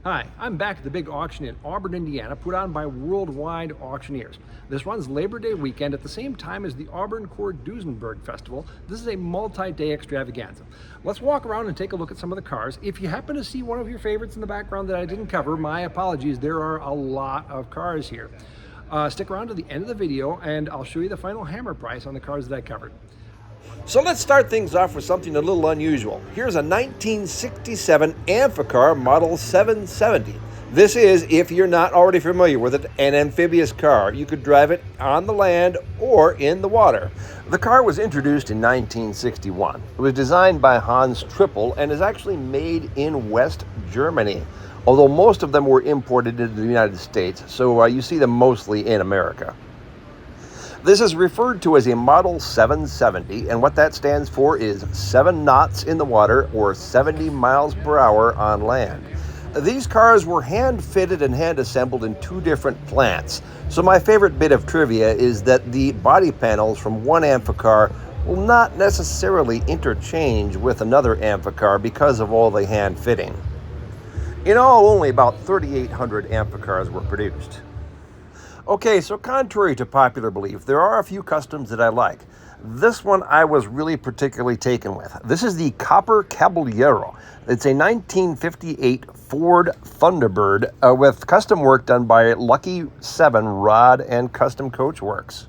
Hi, I'm back at the big auction in Auburn, Indiana, put on by Worldwide Auctioneers. This runs Labor Day weekend at the same time as the Auburn Duesenberg Festival. This is a multi-day extravaganza. Let's walk around and take a look at some of the cars. If you happen to see one of your favorites in the background that I didn't cover, my apologies. There are a lot of cars here. Stick around to the end of the video and I'll show you the final hammer price on the cars that I covered. So let's start things off with something a little unusual. Here's a 1967 Amphicar Model 770. This is, if you're not already familiar with it, an amphibious car. You could drive it on the land or in the water. The car was introduced in 1961. It was designed by Hans Trippel and is actually made in West Germany, although most of them were imported into the United States, so you see them mostly in America. This is referred to as a Model 770, and what that stands for is 7 knots in the water or 70 miles per hour on land. These cars were hand-fitted and hand-assembled in 2 different plants. So my favorite bit of trivia is that the body panels from one Amphicar will not necessarily interchange with another Amphicar because of all the hand-fitting. In all, only about 3,800 Amphicars were produced. Okay, so contrary to popular belief, there are a few customs that I like. This one I was really particularly taken with. This is the Copper Caballero. It's a 1958 Ford Thunderbird with custom work done by Lucky 7 Rod and Custom Coach Works.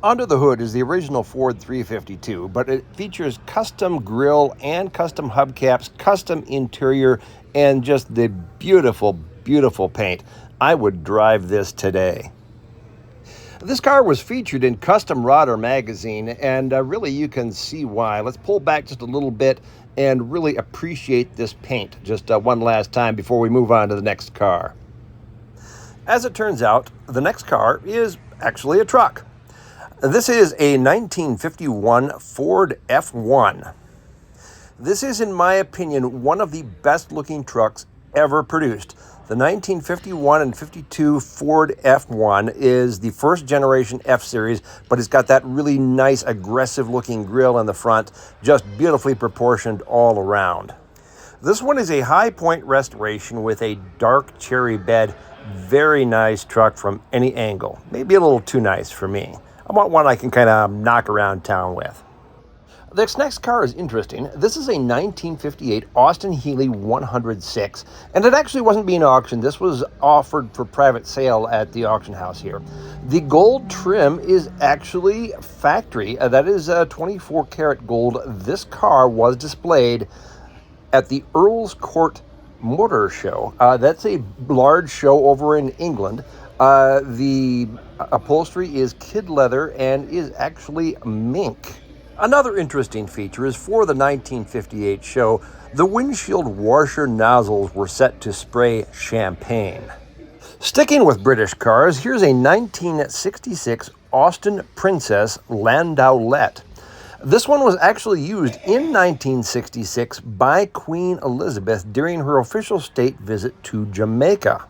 Under the hood is the original Ford 352, but it features custom grille and custom hubcaps, custom interior, and just the beautiful, beautiful paint. I would drive this today. This car was featured in Custom Rodder magazine, and really you can see why. Let's pull back just a little bit and really appreciate this paint just one last time before we move on to the next car. As it turns out, the next car is actually a truck. This is a 1951 Ford F1. This is, in my opinion, one of the best looking trucks ever produced. The 1951 and 52 Ford F1 is the first generation F-Series, but it's got that really nice aggressive looking grille in the front, just beautifully proportioned all around. This one is a high point restoration with a dark cherry bed. Very nice truck from any angle. Maybe a little too nice for me. I want one I can kind of knock around town with. This next car is interesting. This is a 1958 Austin Healey 106, and it actually wasn't being auctioned. This was offered for private sale at the auction house here. The gold trim is actually factory. That is 24 karat gold. This car was displayed at the Earl's Court Motor Show. That's a large show over in England. The upholstery is kid leather and is actually mink. Another interesting feature is for the 1958 show, the windshield washer nozzles were set to spray champagne. Sticking with British cars, here's a 1966 Austin Princess Landaulet. This one was actually used in 1966 by Queen Elizabeth during her official state visit to Jamaica.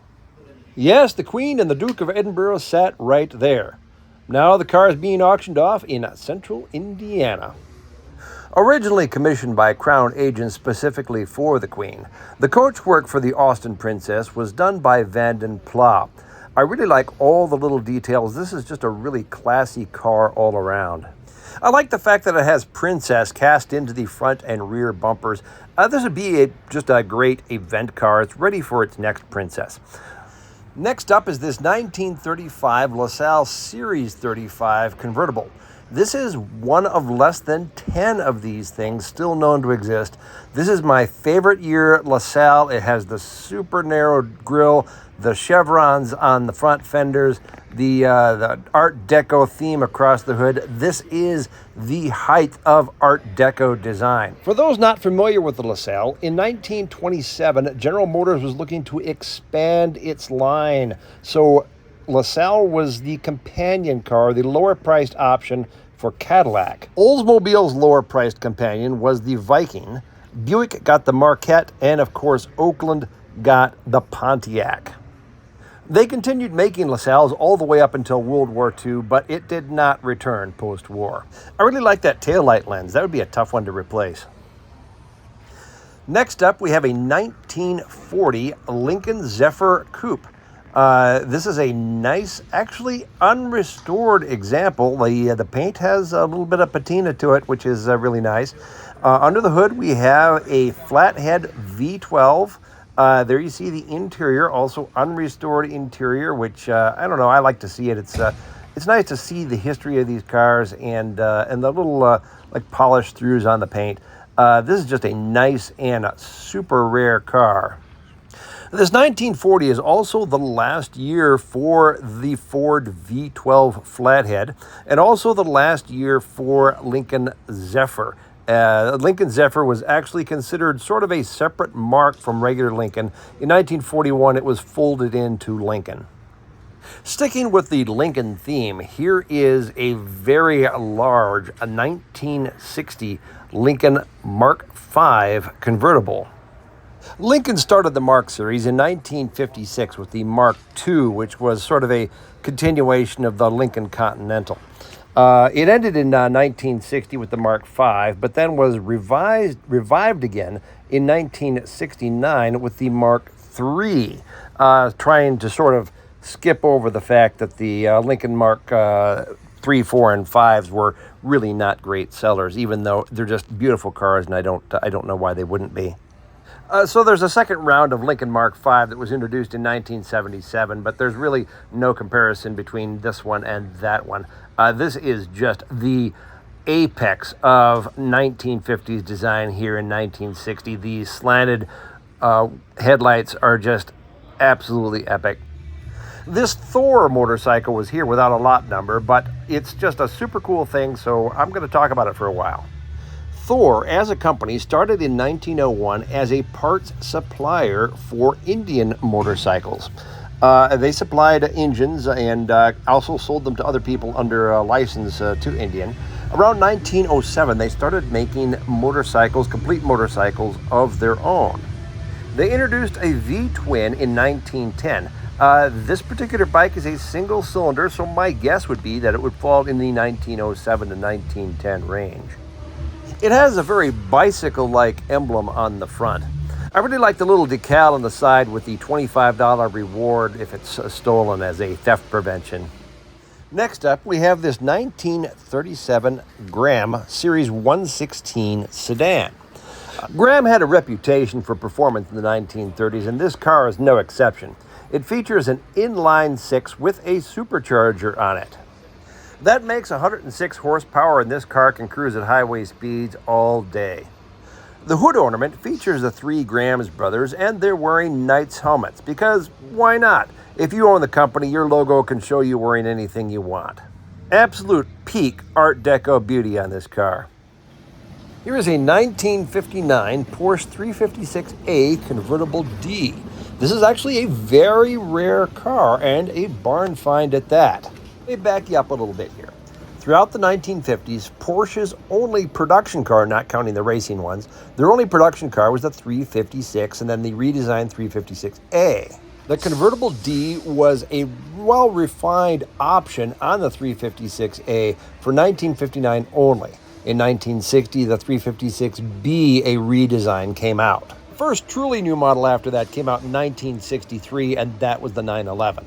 Yes, the Queen and the Duke of Edinburgh sat right there. Now the car is being auctioned off in central Indiana. Originally commissioned by Crown agents specifically for the Queen, the coach work for the Austin Princess was done by Vanden Pla. I really like all the little details. This is just a really classy car all around. I like the fact that it has Princess cast into the front and rear bumpers. This would be just a great event car. It's ready for its next Princess. Next up is this 1935 LaSalle Series 35 convertible. This is one of less than 10 of these things still known to exist. This is my favorite year LaSalle. It has the super narrow grille, the chevrons on the front fenders, the Art Deco theme across the hood. This is the height of Art Deco design. For those not familiar with the LaSalle, in 1927, General Motors was looking to expand its line. So LaSalle was the companion car, the lower-priced option for Cadillac. Oldsmobile's lower-priced companion was the Viking. Buick got the Marquette, and of course, Oakland got the Pontiac. They continued making LaSalles all the way up until World War II, but it did not return post-war. I really like that taillight lens. That would be a tough one to replace. Next up, we have a 1940 Lincoln Zephyr Coupe. This is a nice, actually unrestored example. The paint has a little bit of patina to it, which is really nice. Under the hood, we have a flathead V12. There you see the interior, also unrestored interior, which I don't know. I like to see it. It's nice to see the history of these cars and the little like polished throughs on the paint. This is just a nice and a super rare car. This 1940 is also the last year for the Ford V12 flathead, and also the last year for Lincoln Zephyr. Lincoln Zephyr was actually considered sort of a separate mark from regular Lincoln. In 1941, it was folded into Lincoln. Sticking with the Lincoln theme, here is a very large 1960 Lincoln Mark V convertible. Lincoln started the Mark series in 1956 with the Mark II, which was sort of a continuation of the Lincoln Continental. It ended in 1960 with the Mark V, but then was revived again in 1969 with the Mark III, trying to sort of skip over the fact that the Lincoln Mark 3, 4, and 5s were really not great sellers, even though they're just beautiful cars, and I don't know why they wouldn't be. So there's a second round of Lincoln Mark V that was introduced in 1977, but there's really no comparison between this one and that one. This is just the apex of 1950s design here in 1960. These slanted headlights are just absolutely epic. This Thor motorcycle was here without a lot number, but it's just a super cool thing, so I'm going to talk about it for a while. Thor, as a company, started in 1901 as a parts supplier for Indian motorcycles. They supplied engines and also sold them to other people under a license to Indian. Around 1907, they started making motorcycles, complete motorcycles of their own. They introduced a V-twin in 1910. This particular bike is a single cylinder, so my guess would be that it would fall in the 1907 to 1910 range. It has a very bicycle-like emblem on the front. I really like the little decal on the side with the $25 reward if it's stolen as a theft prevention. Next up, we have this 1937 Gran Series 116 sedan. Gran had a reputation for performance in the 1930s, and this car is no exception. It features an inline six with a supercharger on it. That makes 106 horsepower, and this car can cruise at highway speeds all day. The hood ornament features the three Grahams brothers, and they're wearing Knights helmets, because why not? If you own the company, your logo can show you wearing anything you want. Absolute peak Art Deco beauty on this car. Here is a 1959 Porsche 356A Convertible D. This is actually a very rare car, and a barn find at that. Let me back you up a little bit here. Throughout the 1950s, Porsche's only production car, not counting the racing ones, their only production car was the 356 and then the redesigned 356A. The Convertible D was a well-refined option on the 356A for 1959 only. In 1960, the 356B, a redesign, came out. The first truly new model after that came out in 1963, and that was the 911.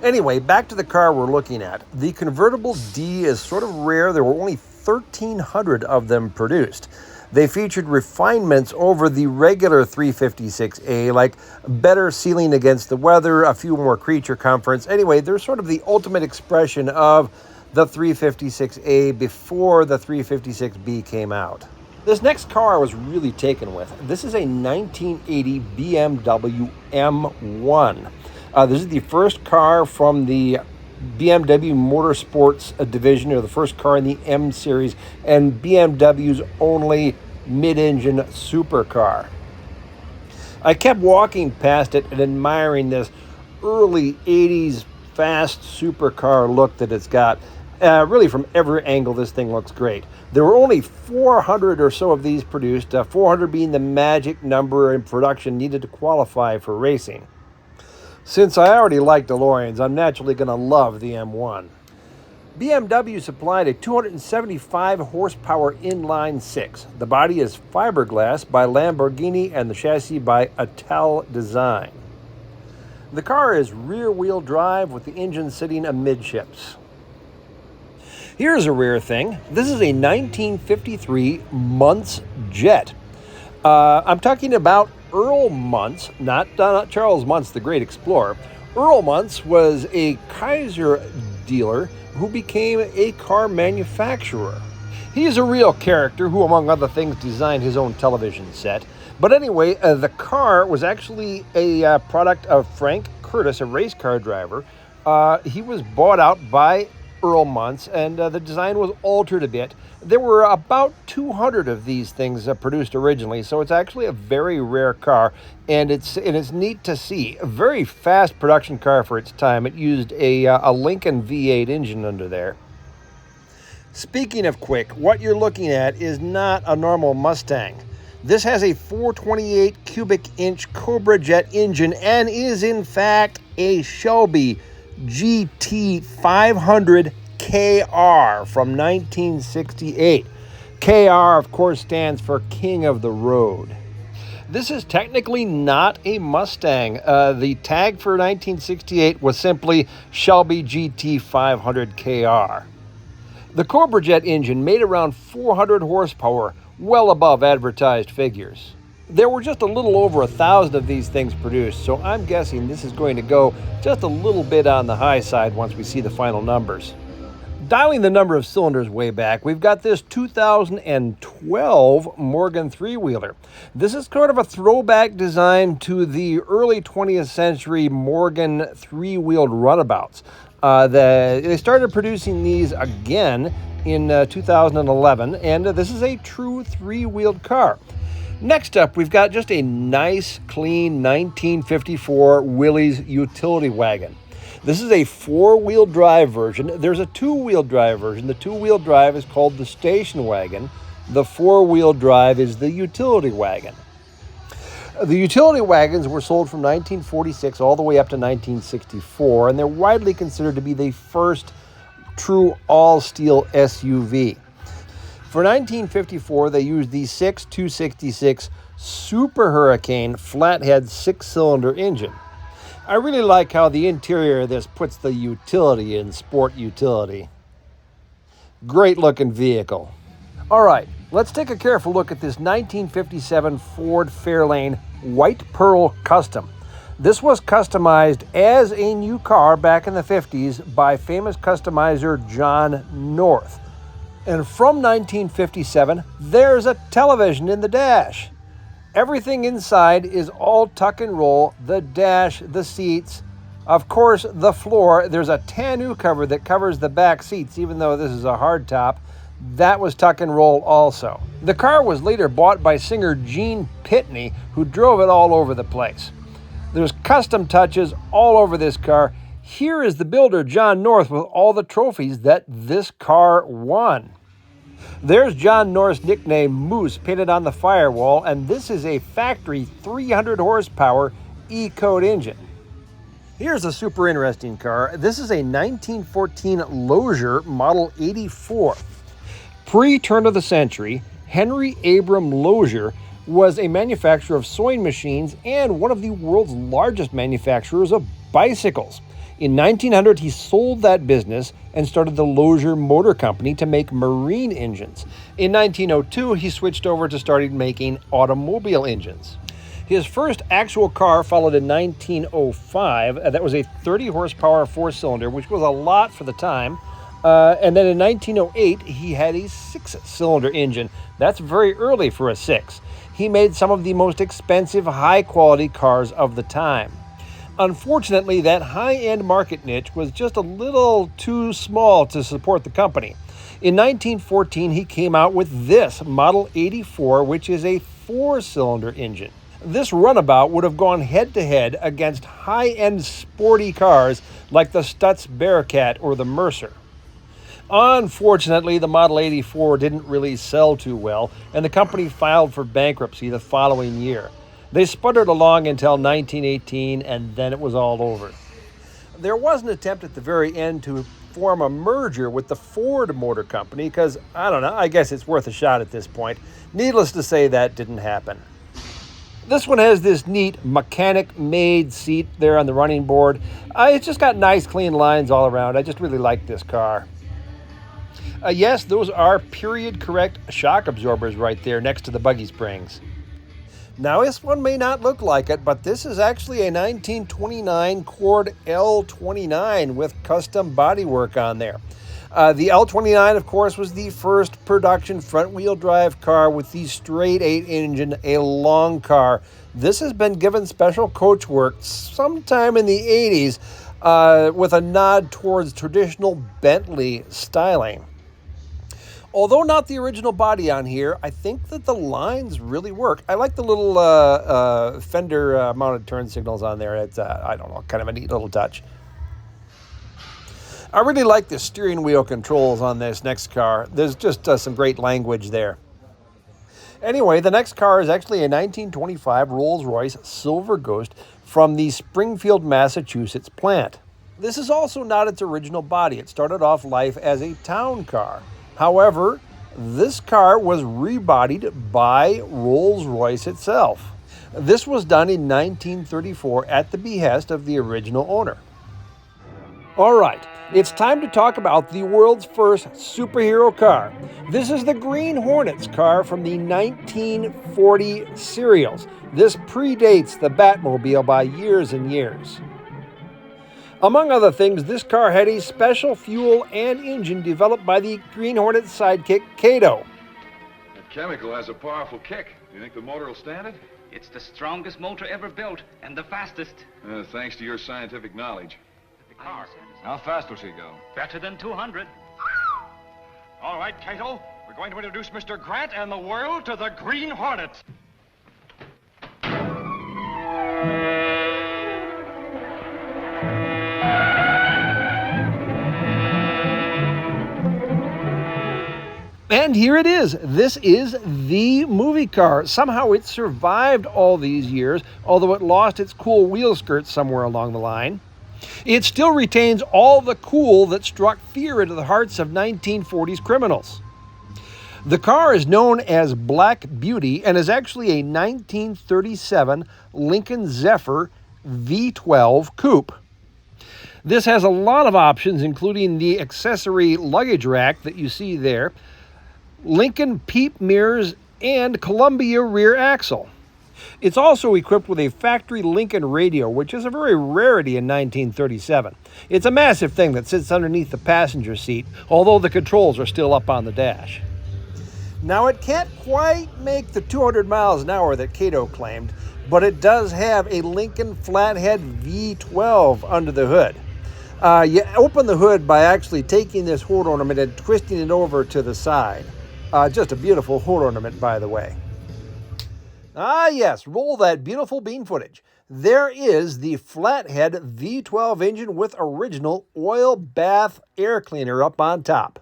Anyway, back to the car we're looking at. The Convertible D is sort of rare. There were only 1,300 of them produced. They featured refinements over the regular 356A, like better sealing against the weather, a few more creature comforts. Anyway, they're sort of the ultimate expression of the 356A before the 356B came out. This next car I was really taken with. This is a 1980 BMW M1. This is the first car from the BMW Motorsports division, or the first car in the M series, and BMW's only mid-engine supercar. I kept walking past it and admiring this early 80s fast supercar look that it's got. Really, from every angle, this thing looks great. There were only 400 or so of these produced, 400 being the magic number in production needed to qualify for racing. Since I already like DeLoreans, I'm naturally going to love the M1. BMW supplied a 275 horsepower inline six. The body is fiberglass by Lamborghini and the chassis by Atal Design. The car is rear-wheel drive with the engine sitting amidships. Here's a rare thing. This is a 1953 Months Jet. I'm talking about Earl Months, not Charles Months, the great explorer. Earl Months was a Chrysler dealer who became a car manufacturer. He is a real character who, among other things, designed his own television set. But anyway, the car was actually a product of Frank Curtis, a race car driver. He was bought out by Earl Months, and the design was altered a bit. There were about 200 of these things produced originally, so it's actually a very rare car, and it's neat to see. A very fast production car for its time. It used a Lincoln V8 engine under there. Speaking of quick, what you're looking at is not a normal Mustang. This has a 428 cubic inch Cobra Jet engine and is in fact a Shelby GT 500 KR from 1968. KR, of course, stands for King of the Road. This is technically not a Mustang. The tag for 1968 was simply Shelby GT 500 KR. The Cobra Jet engine made around 400 horsepower, well above advertised figures. There were just a little over 1,000 of these things produced, so I'm guessing this is going to go just a little bit on the high side once we see the final numbers. Dialing the number of cylinders way back, we've got this 2012 Morgan three-wheeler. This is kind of a throwback design to the early 20th century Morgan three-wheeled runabouts. They started producing these again in 2011, and this is a true three-wheeled car. Next up, we've got just a nice, clean 1954 Willys utility wagon. This is a four-wheel drive version. There's a two-wheel drive version. The two-wheel drive is called the station wagon. The four-wheel drive is the utility wagon. The utility wagons were sold from 1946 all the way up to 1964, and they're widely considered to be the first true all-steel SUV. For 1954, they used the 266 Super Hurricane flathead six-cylinder engine. I really like how the interior of this puts the utility in sport utility. Great looking vehicle. All right, let's take a careful look at this 1957 Ford Fairlane White Pearl Custom. This was customized as a new car back in the 50s by famous customizer John North. And from 1957, there's a television in the dash. Everything inside is all tuck and roll, the dash, the seats, of course the floor. There's a tonneau cover that covers the back seats, even though this is a hardtop. That was tuck and roll also. The car was later bought by singer Gene Pitney, who drove it all over the place. There's custom touches all over this car. Here is the builder, John North, with all the trophies that this car won. There's John North's nickname, Moose, painted on the firewall, and this is a factory 300 horsepower E-Code engine. Here's a super interesting car. This is a 1914 Lozier Model 84. Pre-turn of the century, Henry Abram Lozier was a manufacturer of sewing machines and one of the world's largest manufacturers of bicycles. In 1900, he sold that business and started the Lozier Motor Company to make marine engines. In 1902, he switched over to starting making automobile engines. His first actual car followed in 1905. That was a 30 horsepower four-cylinder, which was a lot for the time. And then in 1908, he had a six-cylinder engine. That's very early for a six. He made some of the most expensive, high-quality cars of the time. Unfortunately, that high-end market niche was just a little too small to support the company. In 1914, he came out with this Model 84, which is a four-cylinder engine. This runabout would have gone head-to-head against high-end sporty cars like the Stutz Bearcat or the Mercer. Unfortunately, the Model 84 didn't really sell too well, and the company filed for bankruptcy the following year. They sputtered along until 1918, and then it was all over. There was an attempt at the very end to form a merger with the Ford Motor Company because, I don't know, I guess it's worth a shot at this point. Needless to say, that didn't happen. This one has this neat mechanic-made seat there on the running board. It's just got nice, clean lines all around. I just really like this car. Yes, those are period-correct shock absorbers right there next to the buggy springs. Now, this one may not look like it, but this is actually a 1929 Cord L29 with custom bodywork on there. The L29, of course, was the first production front-wheel drive car with the straight 8 engine, a long car. This has been given special coach work sometime in the 80s with a nod towards traditional Bentley styling. Although not the original body on here, I think that the lines really work. I like the little fender mounted turn signals on there. It's, I don't know, kind of a neat little touch. I really like the steering wheel controls on this next car. There's just some great language there. Anyway, the next car is actually a 1925 Rolls-Royce Silver Ghost from the Springfield, Massachusetts plant. This is also not its original body. It started off life as a town car. However, this car was rebodied by Rolls-Royce itself. This was done in 1934 at the behest of the original owner. All right, it's time to talk about the world's first superhero car. This is the Green Hornet's car from the 1940 serials. This predates the Batmobile by years and years. Among other things, this car had a special fuel and engine developed by the Green Hornet's sidekick, Kato. That chemical has a powerful kick. Do you think the motor will stand it? It's the strongest motor ever built, and the fastest. Thanks to your scientific knowledge. The car. How fast will she go? Better than 200. All right, Kato, we're going to introduce Mr. Grant and the world to the Green Hornet. And here it is. This is the movie car. Somehow it survived all these years, although it lost its cool wheel skirts somewhere along the line. It still retains all the cool that struck fear into the hearts of 1940s criminals. The car is known as Black Beauty and is actually a 1937 Lincoln Zephyr V12 Coupe. This has a lot of options, including the accessory luggage rack that you see there, Lincoln peep mirrors, and Columbia rear axle. It's also equipped with a factory Lincoln radio, which is a very rarity in 1937. It's a massive thing that sits underneath the passenger seat, although the controls are still up on the dash. Now, it can't quite make the 200 miles an hour that Kato claimed, but it does have a Lincoln Flathead V12 under the hood. You open the hood by actually taking this hood ornament and twisting it over to the side. Just a beautiful hood ornament, by the way. Ah, yes, roll that beautiful bean footage. There is the Flathead V12 engine with original oil bath air cleaner up on top.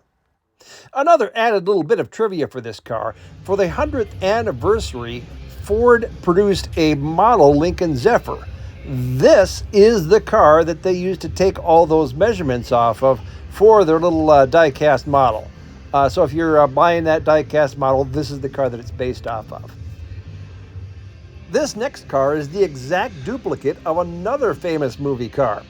Another added little bit of trivia for this car. For the 100th anniversary, Ford produced a model Lincoln Zephyr. This is the car that they used to take all those measurements off of for their little die-cast model. So if you're buying that die-cast model, this is the car that it's based off of. This next car is the exact duplicate of another famous movie car.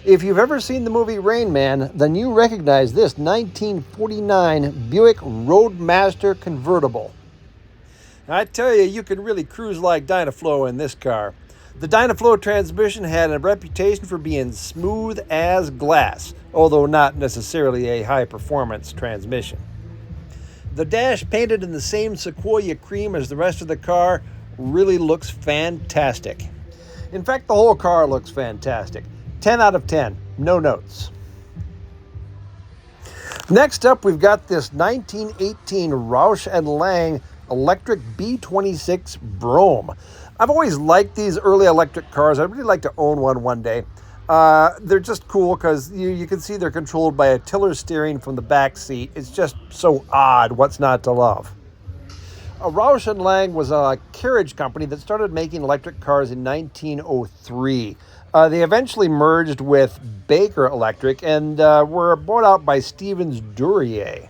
If you've ever seen the movie Rain Man, then you recognize this 1949 Buick Roadmaster convertible. I tell you, you can really cruise like Dynaflow in this car. The Dynaflow transmission had a reputation for being smooth as glass, although not necessarily a high-performance transmission. The dash, painted in the same sequoia cream as the rest of the car, really looks fantastic. In fact, the whole car looks fantastic. 10 out of 10, no notes. Next up, we've got this 1918 Roush & Lang electric B26 Brougham. I've always liked these early electric cars. I'd really like to own one day. They're just cool because you can see they're controlled by a tiller steering from the back seat. It's just so odd. What's not to love? Roush & Lang was a carriage company that started making electric cars in 1903. They eventually merged with Baker Electric and were bought out by Stevens Duryea.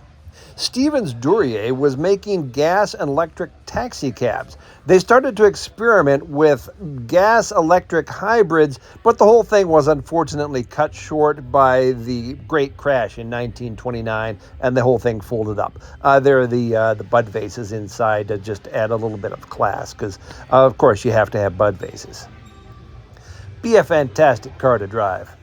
Stevens Duryea was making gas and electric taxi cabs. They started to experiment with gas-electric hybrids, but the whole thing was unfortunately cut short by the Great Crash in 1929, and the whole thing folded up. There are the bud vases inside to just add a little bit of class, because of course you have to have bud vases. Be a fantastic car to drive.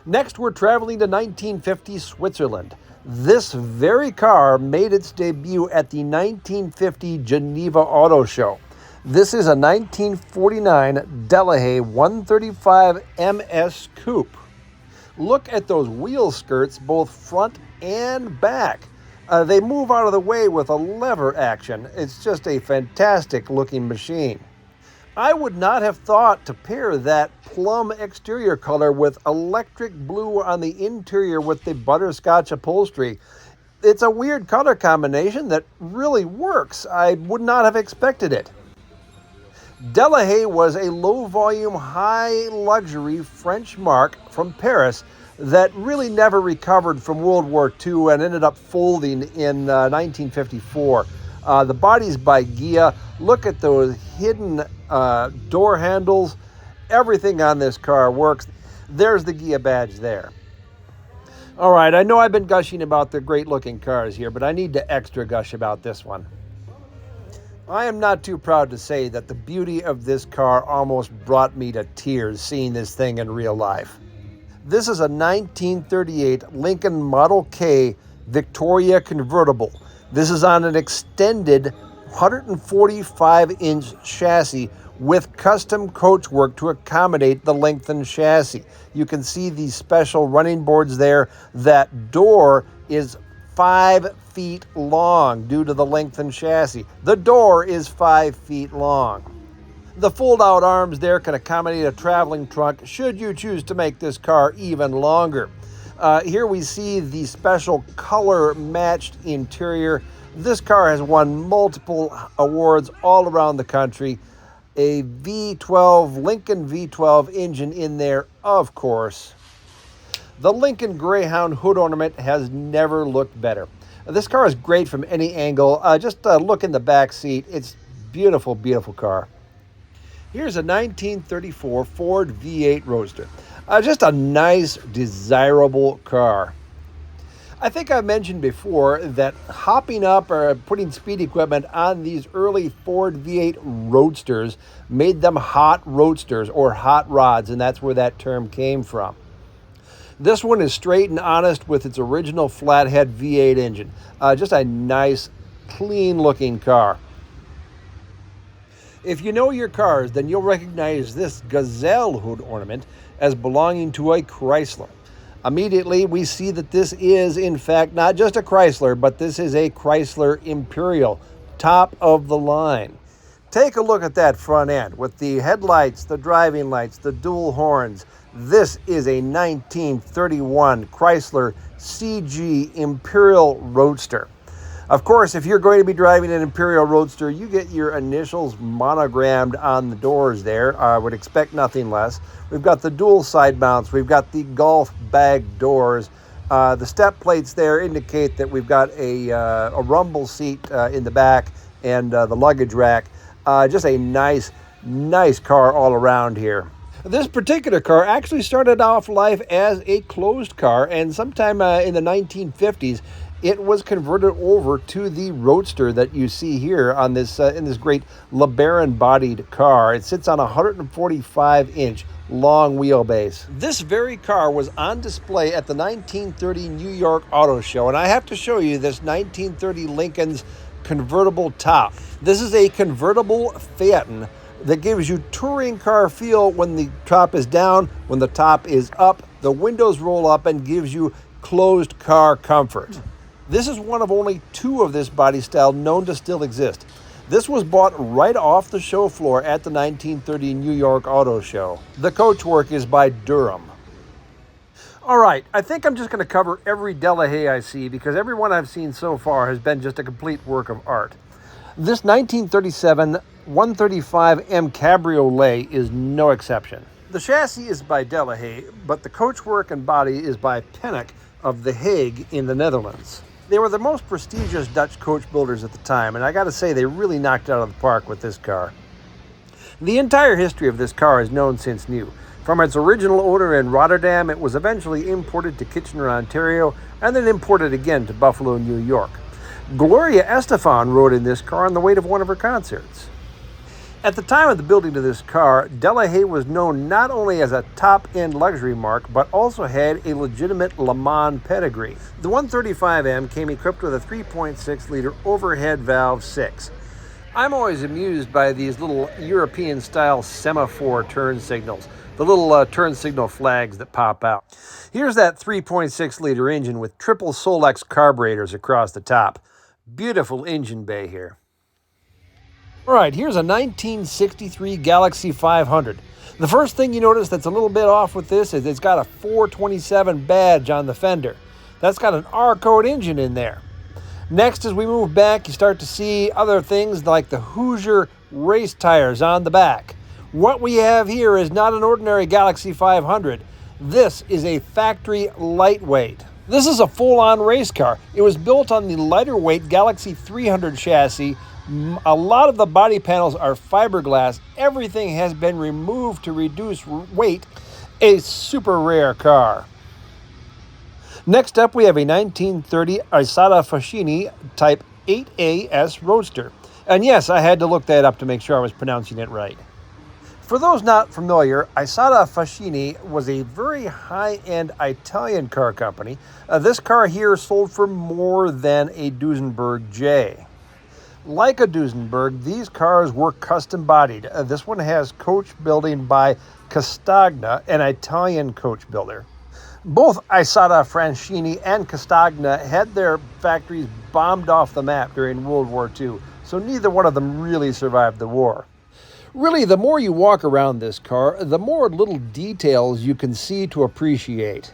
Next, we're traveling to 1950 Switzerland. This very car made its debut at the 1950 Geneva Auto Show. This is a 1949 Delahay 135 MS Coupe. Look at those wheel skirts, both front and back. They move out of the way with a lever action. It's just a fantastic looking machine. I would not have thought to pair that plum exterior color with electric blue on the interior with the butterscotch upholstery. It's a weird color combination that really works. I would not have expected it. Delahay was a low-volume, high-luxury French marque from Paris that really never recovered from World War II and ended up folding in 1954. The body's by Ghia. Look at those hidden door handles. Everything on this car works. There's the Ghia badge there. All right, I know I've been gushing about the great-looking cars here, but I need to extra gush about this one. I am not too proud to say that the beauty of this car almost brought me to tears seeing this thing in real life. This is a 1938 Lincoln Model K Victoria convertible. This is on an extended 145-inch chassis with custom coachwork to accommodate the lengthened chassis. You can see these special running boards there. That door is 5 feet long due to the lengthened chassis. The door is 5 feet long. The fold-out arms there can accommodate a traveling trunk should you choose to make this car even longer. Here we see the special color-matched interior. This car has won multiple awards all around the country. A V12, Lincoln V12 engine in there, of course. The Lincoln Greyhound hood ornament has never looked better. This car is great from any angle. Just look in the back seat. It's beautiful, beautiful car. Here's a 1934 Ford V8 Roadster. Just a nice, desirable car. I think I mentioned before that hopping up or putting speed equipment on these early Ford V8 Roadsters made them hot roadsters or hot rods, and that's where that term came from. This one is straight and honest with its original flathead V8 engine. Just a nice, clean-looking car. If you know your cars, then you'll recognize this Gazelle hood ornament as belonging to a Chrysler. Immediately, we see that this is, in fact, not just a Chrysler, but this is a Chrysler Imperial, top of the line. Take a look at that front end with the headlights, the driving lights, the dual horns. This is a 1931 Chrysler CG Imperial Roadster. Of course, if you're going to be driving an Imperial Roadster, you get your initials monogrammed on the doors there. I would expect nothing less. We've got the dual side mounts. We've got the golf bag doors. The step plates there indicate that we've got a rumble seat in the back and the luggage rack. Just a nice car all around here. This particular car actually started off life as a closed car, and sometime in the 1950s, it was converted over to the Roadster that you see here on this in this great LeBaron-bodied car. It sits on a 145-inch long wheelbase. This very car was on display at the 1930 New York Auto Show, and I have to show you this 1930 Lincoln's convertible top. This is a convertible Phaeton that gives you touring car feel when the top is down. When the top is up, the windows roll up and gives you closed car comfort. This is one of only 2 of this body style known to still exist. This was bought right off the show floor at the 1930 New York Auto Show. The coachwork is by Durham. All right, I think I'm just going to cover every Delahay I see because every one I've seen so far has been just a complete work of art. This 1937 135M Cabriolet is no exception. The chassis is by Delahay, but the coachwork and body is by Pennock of The Hague in the Netherlands. They were the most prestigious Dutch coach builders at the time, and I gotta say they really knocked it out of the park with this car. The entire history of this car is known since new. From its original owner in Rotterdam, it was eventually imported to Kitchener, Ontario, and then imported again to Buffalo, New York. Gloria Estefan rode in this car on the way to one of her concerts. At the time of the building of this car, Delahay was known not only as a top-end luxury marque, but also had a legitimate Le Mans pedigree. The 135M came equipped with a 3.6-liter overhead valve 6. I'm always amused by these little European-style semaphore turn signals, the little turn signal flags that pop out. Here's that 3.6-liter engine with triple Solex carburetors across the top. Beautiful engine bay here. All right, here's a 1963 Galaxy 500. The first thing you notice that's a little bit off with this is it's got a 427 badge on the fender. That's got an R-code engine in there. Next, as we move back, you start to see other things like the Hoosier race tires on the back. What we have here is not an ordinary Galaxy 500. This is a factory lightweight. This is a full-on race car. It was built on the lighter weight Galaxy 300 chassis. A lot of the body panels are fiberglass. Everything has been removed to reduce weight. A super rare car. Next up, we have a 1930 Isetta Fascini Type 8AS Roadster. And yes, I had to look that up to make sure I was pronouncing it right. For those not familiar, Isetta Fascini was a very high-end Italian car company. This car here sold for more than a Duesenberg J. Like a Duesenberg, these cars were custom bodied. This one has coach building by Castagna, an Italian coach builder. Both Isetta Fascini and Castagna had their factories bombed off the map during World War II, so neither one of them really survived the war. Really, the more you walk around this car, the more little details you can see to appreciate.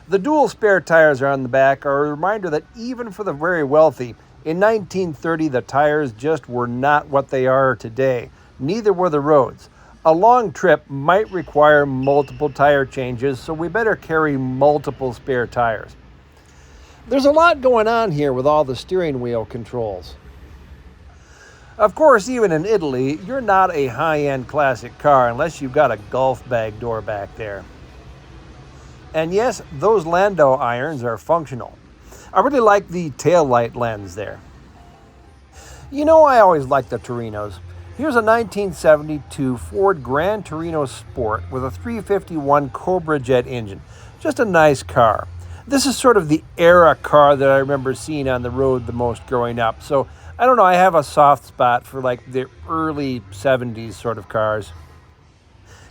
The dual spare tires on the back are a reminder that even for the very wealthy, in 1930 the tires just were not what they are today. Neither were the roads. A long trip might require multiple tire changes, so we better carry multiple spare tires. There's a lot going on here with all the steering wheel controls. Of course, even in Italy, you're not a high-end classic car unless you've got a golf bag door back there. And yes, those Landau irons are functional. I really like the taillight lens there. You know, I always liked the Torinos. Here's a 1972 Ford Gran Torino Sport with a 351 Cobra Jet engine. Just a nice car. This is sort of the era car that I remember seeing on the road the most growing up. So, I don't know, I have a soft spot for like the early 70s sort of cars.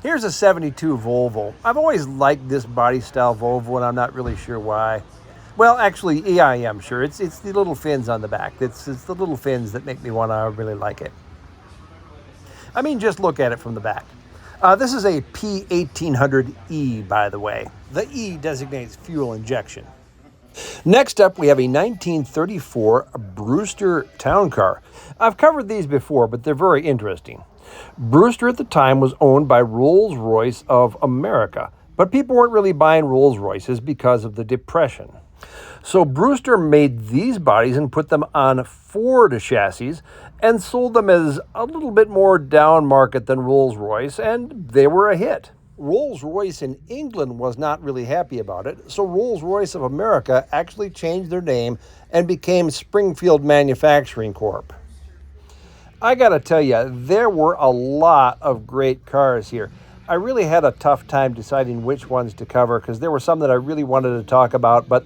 Here's a 72 Volvo. I've always liked this body style Volvo and I'm not really sure why. Well, actually, yeah, I am sure. It's the little fins on the back. It's the little fins that make me want to really like it. I mean, just look at it from the back. This is a P1800E, by the way. The E designates fuel injection. Next up, we have a 1934 Brewster Town Car. I've covered these before, but they're very interesting. Brewster at the time was owned by Rolls-Royce of America, but people weren't really buying Rolls-Royces because of the Depression. So Brewster made these bodies and put them on Ford chassis and sold them as a little bit more down market than Rolls-Royce, and they were a hit. Rolls-Royce in England was not really happy about it, so Rolls-Royce of America actually changed their name and became Springfield Manufacturing Corp. I gotta tell you, there were a lot of great cars here. I really had a tough time deciding which ones to cover because there were some that I really wanted to talk about, but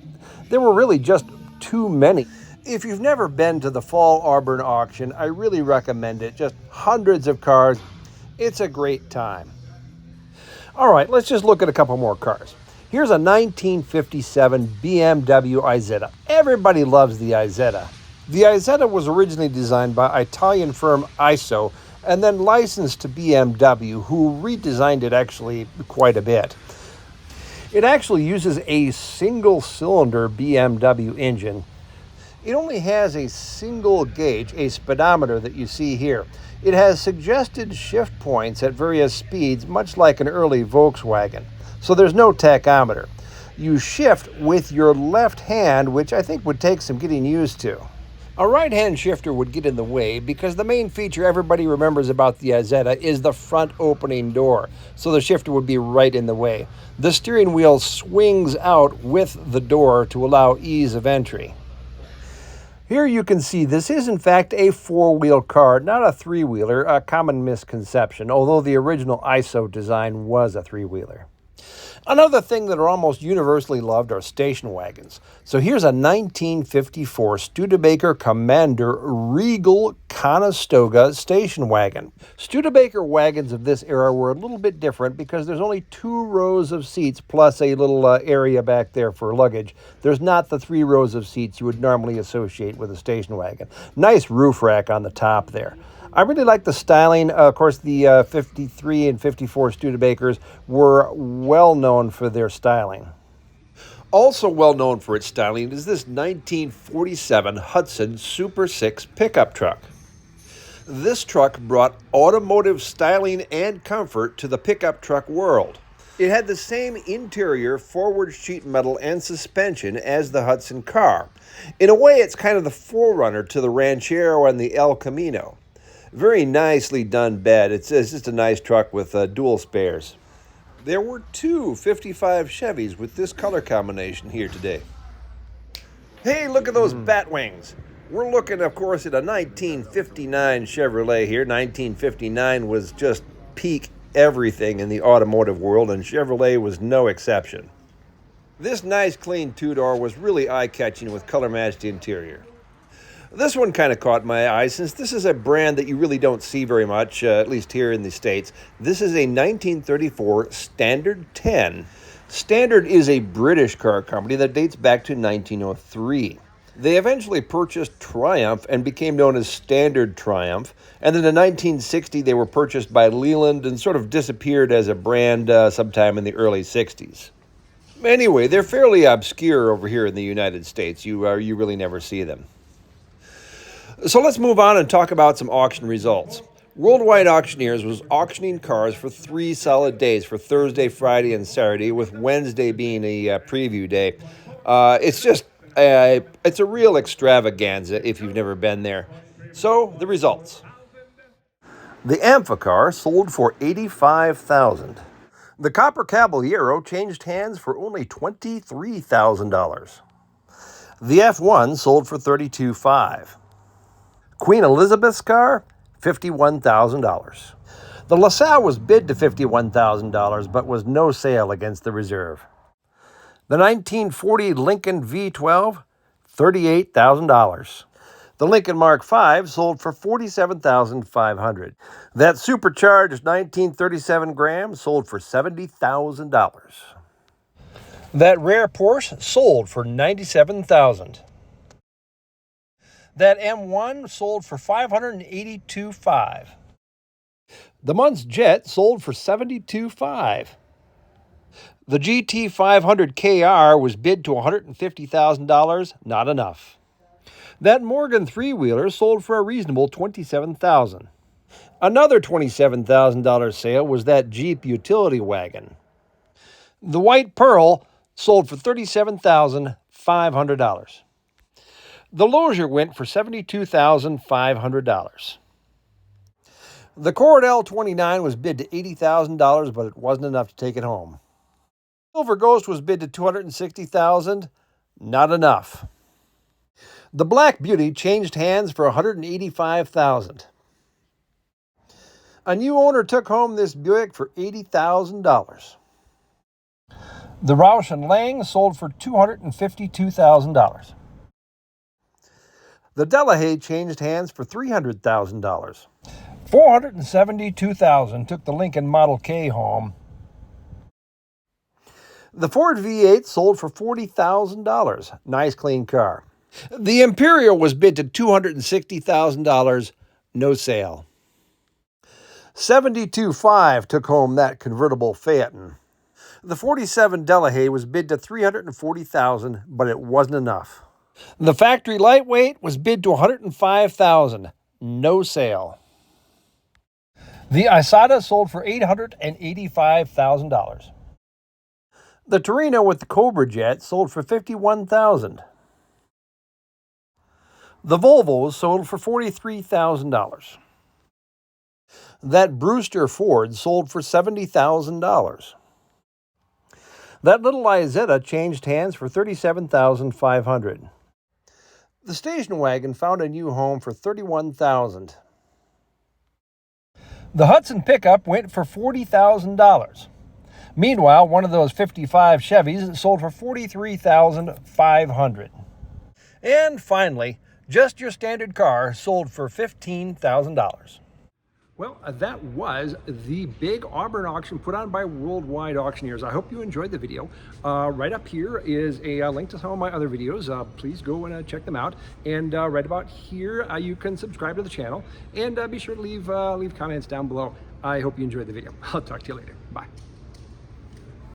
there were really just too many. If you've never been to the Fall Auburn auction, I really recommend it. Just hundreds of cars. It's a great time. All right, let's just look at a couple more cars. Here's a 1957 BMW Isetta. Everybody loves the Isetta. The Isetta was originally designed by Italian firm ISO and then licensed to BMW, who redesigned it actually quite a bit. It actually uses a single-cylinder BMW engine. It only has a single gauge, a speedometer that you see here. It has suggested shift points at various speeds, much like an early Volkswagen. So there's no tachometer. You shift with your left hand, which I think would take some getting used to. A right-hand shifter would get in the way because the main feature everybody remembers about the Isetta is the front opening door, so the shifter would be right in the way. The steering wheel swings out with the door to allow ease of entry. Here you can see this is in fact a four-wheel car, not a three-wheeler, a common misconception, although the original ISO design was a three-wheeler. Another thing that are almost universally loved are station wagons. So here's a 1954 Studebaker Commander Regal Conestoga station wagon. Studebaker wagons of this era were a little bit different because there's only 2 rows of seats plus a little area back there for luggage. There's not the 3 rows of seats you would normally associate with a station wagon. Nice roof rack on the top there. I really like the styling. Of course, the 53 and 54 Studebakers were well known for their styling. Also well known for its styling is this 1947 Hudson Super 6 pickup truck. This truck brought automotive styling and comfort to the pickup truck world. It had the same interior forward sheet metal and suspension as the Hudson car. In a way, it's kind of the forerunner to the Ranchero and the El Camino. Very nicely done bed. It's just a nice truck with dual spares. There were 2 55 Chevys with this color combination here today. Hey, look at those bat wings. We're looking, of course, at a 1959 Chevrolet here. 1959 was just peak everything in the automotive world, and Chevrolet was no exception. This nice clean two-door was really eye-catching with color-matched interior. This one kind of caught my eye since this is a brand that you really don't see very much, at least here in the States. This is a 1934 Standard 10. Standard is a British car company that dates back to 1903. They eventually purchased Triumph and became known as Standard Triumph. And then in 1960, they were purchased by Leland and sort of disappeared as a brand sometime in the early 60s. Anyway, they're fairly obscure over here in the United States. You really never see them. So let's move on and talk about some auction results. Worldwide Auctioneers was auctioning cars for 3 solid days, for Thursday, Friday, and Saturday, with Wednesday being a preview day. It's a real extravaganza if you've never been there. So, the results. The Amphicar sold for $85,000. The copper Caballero changed hands for only $23,000. The F1 sold for $32,500. Queen Elizabeth's car, $51,000. The LaSalle was bid to $51,000, but was no sale against the reserve. The 1940 Lincoln V12, $38,000. The Lincoln Mark V sold for $47,500. That supercharged 1937 Gran sold for $70,000. That rare Porsche sold for $97,000. That M1 sold for $582,500. The Months Jet sold for $72,500. The GT 500 KR was bid to $150,000, not enough. That Morgan three-wheeler sold for a reasonable $27,000. Another $27,000 sale was that Jeep utility wagon. The White Pearl sold for $37,500. The Lozier went for $72,500. The Cobra L29 was bid to $80,000, but it wasn't enough to take it home. Silver Ghost was bid to $260,000, not enough. The Black Beauty changed hands for $185,000. A new owner took home this Buick for $80,000. The Roush and Lang sold for $252,000. The Delahay changed hands for $300,000. $472,000 took the Lincoln Model K home. The Ford V8 sold for $40,000. Nice clean car. The Imperial was bid to $260,000. No sale. $72,500 took home that convertible Phaeton. The 47 Delahay was bid to $340,000, but it wasn't enough. The factory lightweight was bid to $105,000. No sale. The Isetta sold for $885,000. The Torino with the Cobra Jet sold for $51,000. The Volvo sold for $43,000. That Brewster Ford sold for $70,000. That little Isetta changed hands for $37,500. The station wagon found a new home for $31,000. The Hudson pickup went for $40,000. Meanwhile, one of those 55 Chevys sold for $43,500. And finally, just your standard car sold for $15,000. Well, that was the big Auburn auction put on by Worldwide Auctioneers. I hope you enjoyed the video. Right up here is a link to some of my other videos. Please go and check them out. And right about here, you can subscribe to the channel. And be sure to leave comments down below. I hope you enjoyed the video. I'll talk to you later. Bye.